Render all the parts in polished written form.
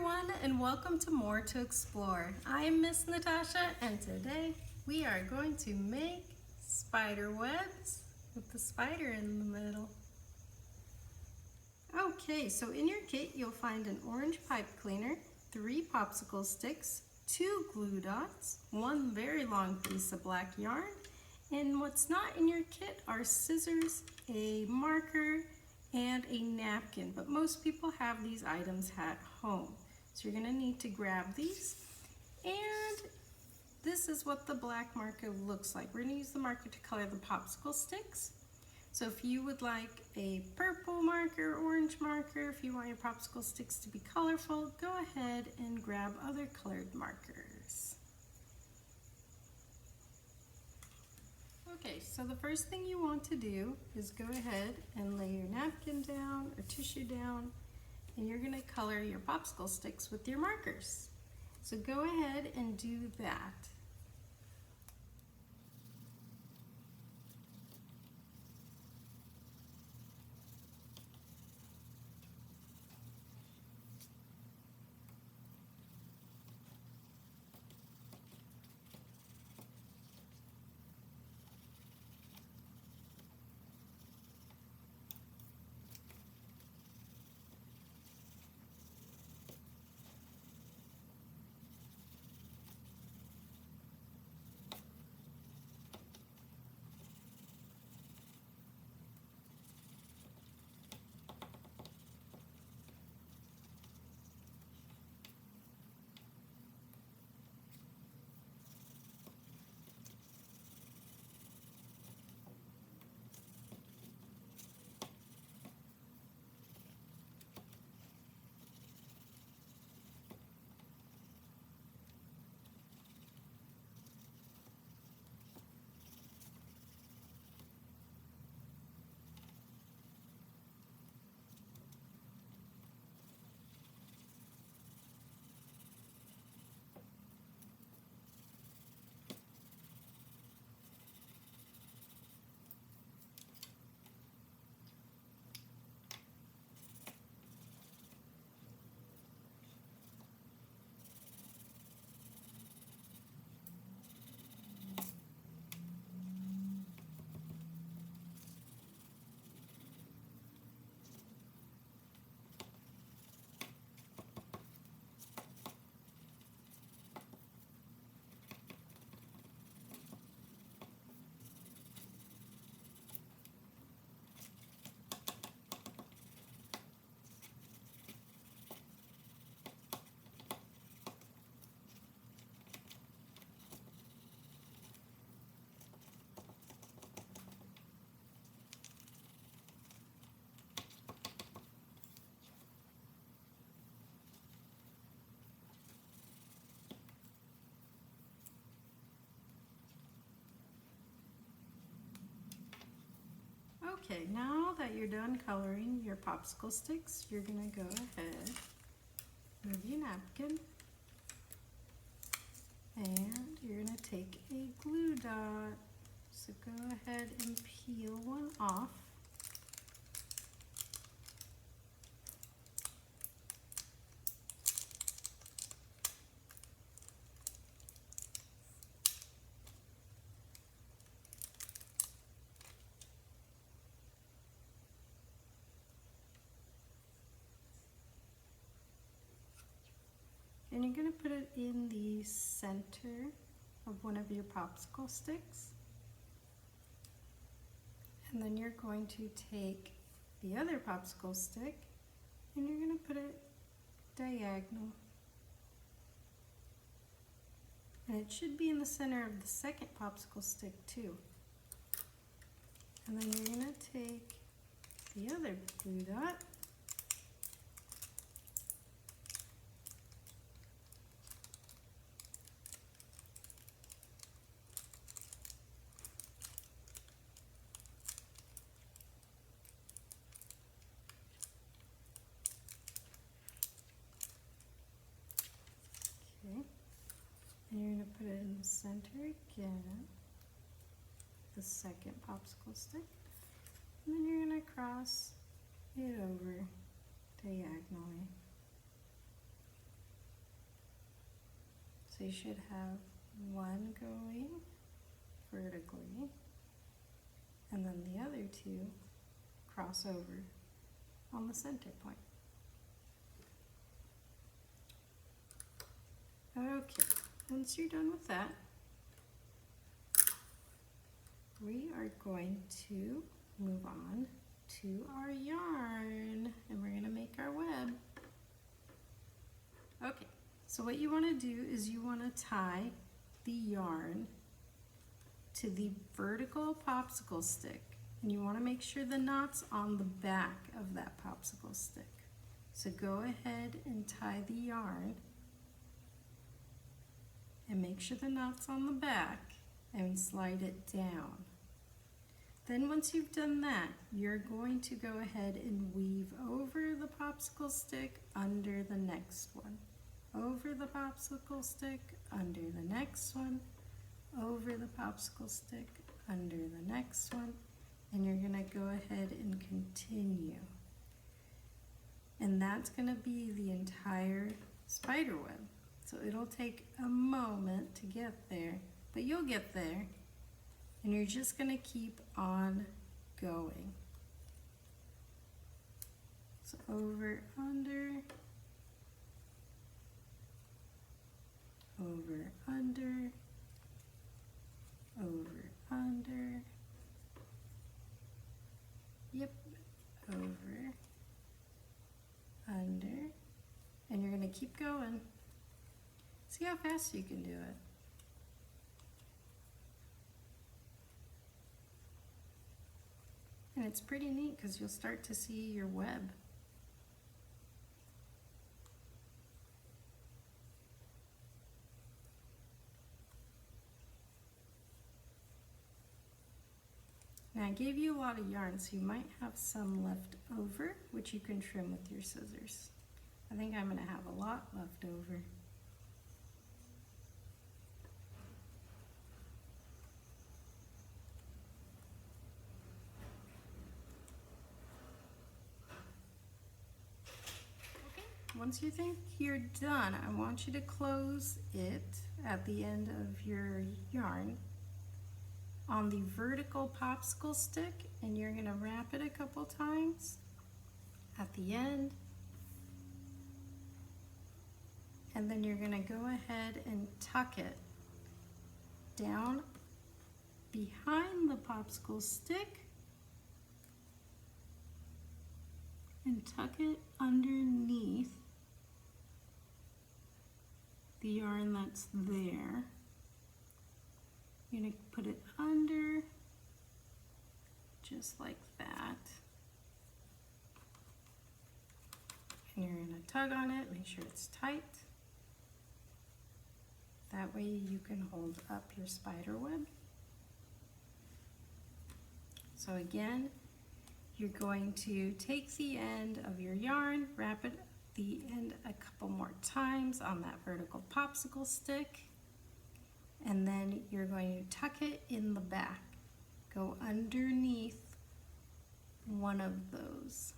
everyone, and welcome to More to Explore. I am Miss Natasha, and today we are going to make spider webs with the spider in the middle. Okay, so in your kit you'll find an orange pipe cleaner, 3 popsicle sticks, 2 glue dots, 1 very long piece of black yarn, and what's not in your kit are scissors, a marker, and a napkin, but most people have these items at home. So you're gonna need to grab these, and this is what the black marker looks like. We're gonna use the marker to color the popsicle sticks. So if you would like a purple marker, orange marker, if you want your popsicle sticks to be colorful, go ahead and grab other colored markers. Okay, so the first thing you want to do is go ahead and lay your napkin down or tissue down, and you're going to color your popsicle sticks with your markers. So go ahead and do that. Okay, now that you're done coloring your popsicle sticks, you're gonna go ahead, move your napkin, and you're gonna take a glue dot. So go ahead and peel one off. And you're going to put it in the center of one of your popsicle sticks. And then you're going to take the other popsicle stick and you're going to put it diagonal. And it should be in the center of the second popsicle stick too. And then you're going to take the other glue dot . And you're going to put it in the center again, the second popsicle stick, and then you're going to cross it over diagonally. So you should have one going vertically, and then the other two cross over on the center point. Okay, once you're done with that, we are going to move on to our yarn, and we're going to make our web. Okay, so what you want to do is you want to tie the yarn to the vertical popsicle stick, and you want to make sure the knot's on the back of that popsicle stick. So go ahead and tie the yarn and make sure the knot's on the back and slide it down. Then once you've done that, you're going to go ahead and weave over the popsicle stick under the next one. Over the popsicle stick, under the next one, over the popsicle stick, under the next one, and you're going to go ahead and continue. And that's going to be the entire spider web. So it'll take a moment to get there, but you'll get there, and you're just going to keep on going. So over, under, over, under, over, under, yep, over, under, and you're going to keep going. See how fast you can do it. And it's pretty neat because you'll start to see your web. Now I gave you a lot of yarn, so you might have some left over, which you can trim with your scissors. I think I'm going to have a lot left over. Once you think you're done, I want you to close it at the end of your yarn on the vertical popsicle stick, and you're going to wrap it a couple times at the end, and then you're going to go ahead and tuck it down behind the popsicle stick and tuck it underneath the yarn that's there. You're going to put it under, just like that. And you're going to tug on it, make sure it's tight. That way you can hold up your spider web. So again, you're going to take the end of your yarn, wrap it the end a couple more times on that vertical popsicle stick, and then you're going to tuck it in the back. Go underneath one of those.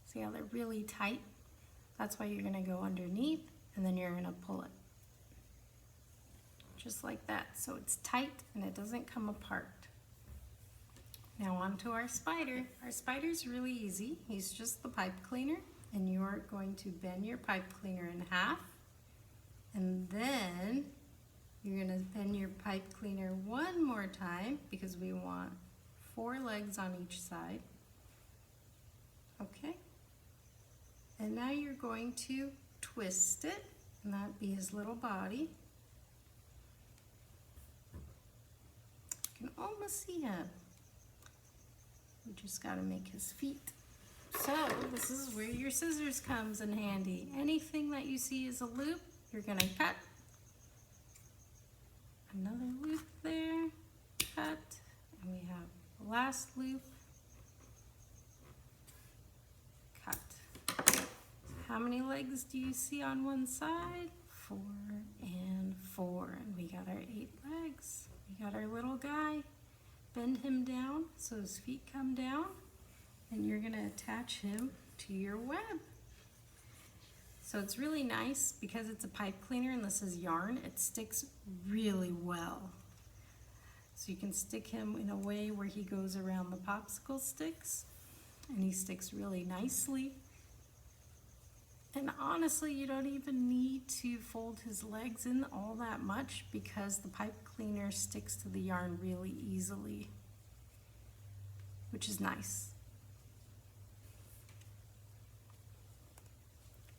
See how they're really tight? That's why you're going to go underneath, and then you're going to pull it. Just like that, so it's tight and it doesn't come apart. Now on to our spider. Our spider's really easy. He's just the pipe cleaner, and you're going to bend your pipe cleaner in half, and then you're going to bend your pipe cleaner one more time because we want 4 legs on each side. Okay? And now you're going to twist it, and that'd be his little body. You can almost see him. We just got to make his feet. So this is where your scissors comes in handy. Anything that you see is a loop, you're going to cut. Another loop there, cut, and we have the last loop, cut. How many legs do you see on one side? 4 and 4, and we got our 8 legs. We got our little guy. Bend him down so his feet come down, and you're going to attach him to your web. So it's really nice because it's a pipe cleaner and this is yarn. It sticks really well. So you can stick him in a way where he goes around the popsicle sticks and he sticks really nicely. And honestly, you don't even need to fold his legs in all that much because the pipe cleaner sticks to the yarn really easily, which is nice.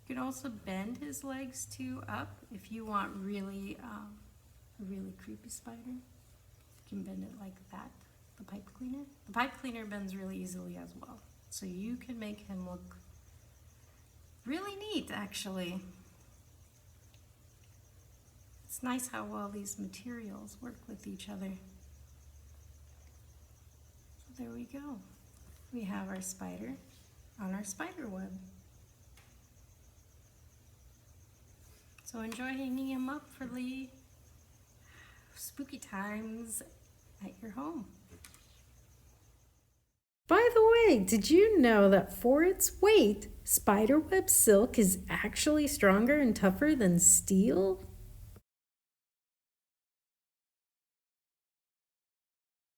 You can also bend his legs too up if you want really a really creepy spider. You can bend it like that, the pipe cleaner. The pipe cleaner bends really easily as well. So you can make him look really neat, actually. It's nice how well these materials work with each other. So there we go. We have our spider on our spider web. So enjoy hanging him up for the spooky times at your home. By the way, did you know that for its weight, spiderweb silk is actually stronger and tougher than steel?